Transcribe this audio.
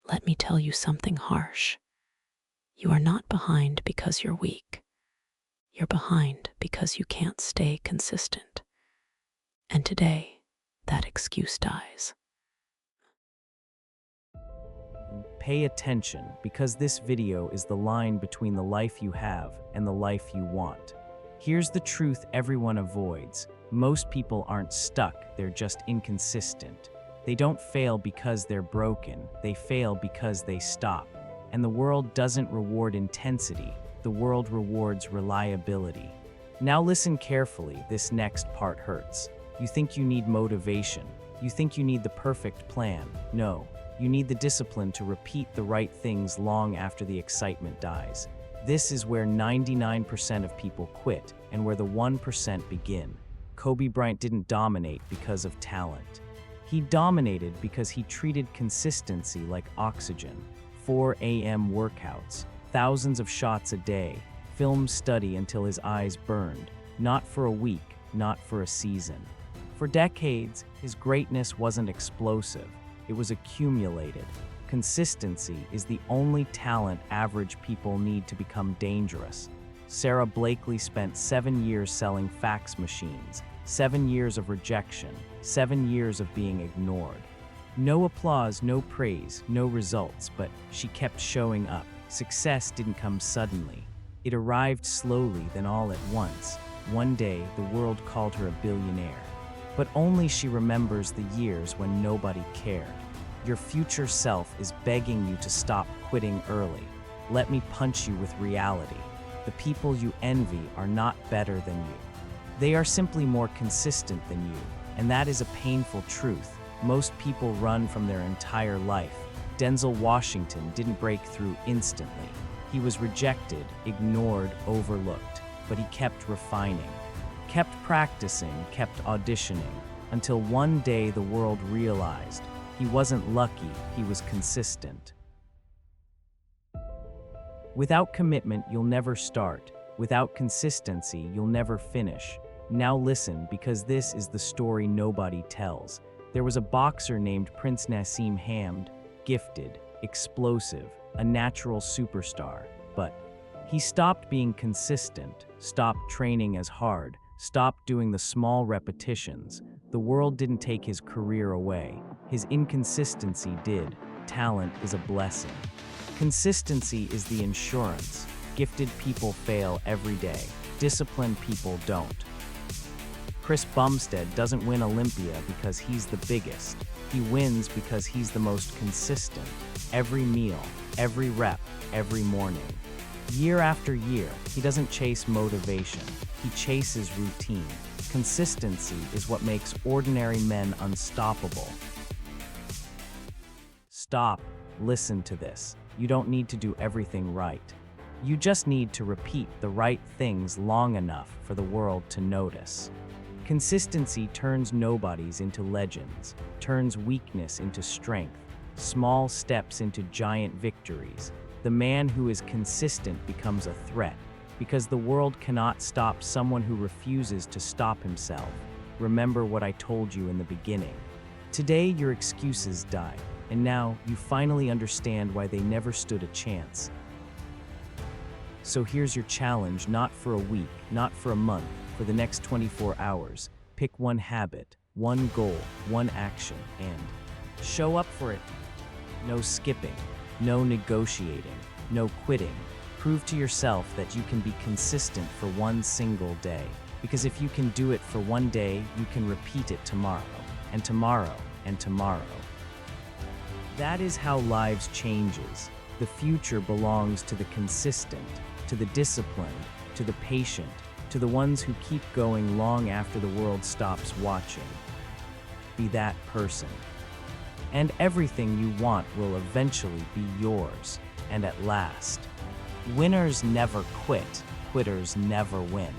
let me tell you something harsh. You are not behind because you're weak. You're behind because you can't stay consistent. And today, that excuse dies. Pay attention, because this video is the line between the life you have and the life you want. Here's the truth everyone avoids. Most people aren't stuck, they're just inconsistent. They don't fail because they're broken, they fail because they stop. And the world doesn't reward intensity, the world rewards reliability. Now listen carefully, this next part hurts. You think you need motivation. You think you need the perfect plan. No. You need the discipline to repeat the right things long after the excitement dies. This is where 99% of people quit and where the 1% begin. Kobe Bryant didn't dominate because of talent. He dominated because he treated consistency like oxygen. 4 a.m. workouts, thousands of shots a day, film study until his eyes burned. Not for a week, not for a season. For decades, his greatness wasn't explosive. It was accumulated. Consistency is the only talent average people need to become dangerous. Sarah Blakely spent 7 years selling fax machines, 7 years of rejection, 7 years of being ignored. No applause, no praise, no results, but she kept showing up. Success didn't come suddenly. It arrived slowly, then all at once. One day, the world called her a billionaire. But only she remembers the years when nobody cared. Your future self is begging you to stop quitting early. Let me punch you with reality. The people you envy are not better than you. They are simply more consistent than you, and that is a painful truth. Most people run from their entire life. Denzel Washington didn't break through instantly. He was rejected, ignored, overlooked, but he kept refining. Kept practicing, kept auditioning, until one day the world realized he wasn't lucky, he was consistent. Without commitment, you'll never start. Without consistency, you'll never finish. Now listen, because this is the story nobody tells. There was a boxer named Prince Nassim Hamd, gifted, explosive, a natural superstar, but he stopped being consistent, stopped training as hard, stopped doing the small repetitions. The world didn't take his career away. His inconsistency did. Talent is a blessing. Consistency is the insurance. Gifted people fail every day. Disciplined people don't. Chris Bumstead doesn't win Olympia because he's the biggest. He wins because he's the most consistent. Every meal, every rep, every morning. Year after year, he doesn't chase motivation. He chases routine. Consistency is what makes ordinary men unstoppable. Stop. Listen to this. You don't need to do everything right. You just need to repeat the right things long enough for the world to notice. Consistency turns nobodies into legends, turns weakness into strength, small steps into giant victories. The man who is consistent becomes a threat, because the world cannot stop someone who refuses to stop himself. Remember what I told you in the beginning. Today, your excuses die, and now you finally understand why they never stood a chance. So here's your challenge, not for a week, not for a month, for the next 24 hours. Pick one habit, one goal, one action, and show up for it. No skipping, no negotiating, no quitting. Prove to yourself that you can be consistent for one single day. Because if you can do it for one day, you can repeat it tomorrow, and tomorrow, and tomorrow. That is how lives changes. The future belongs to the consistent, to the disciplined, to the patient, to the ones who keep going long after the world stops watching. Be that person. And everything you want will eventually be yours, and at last. Winners never quit, quitters never win.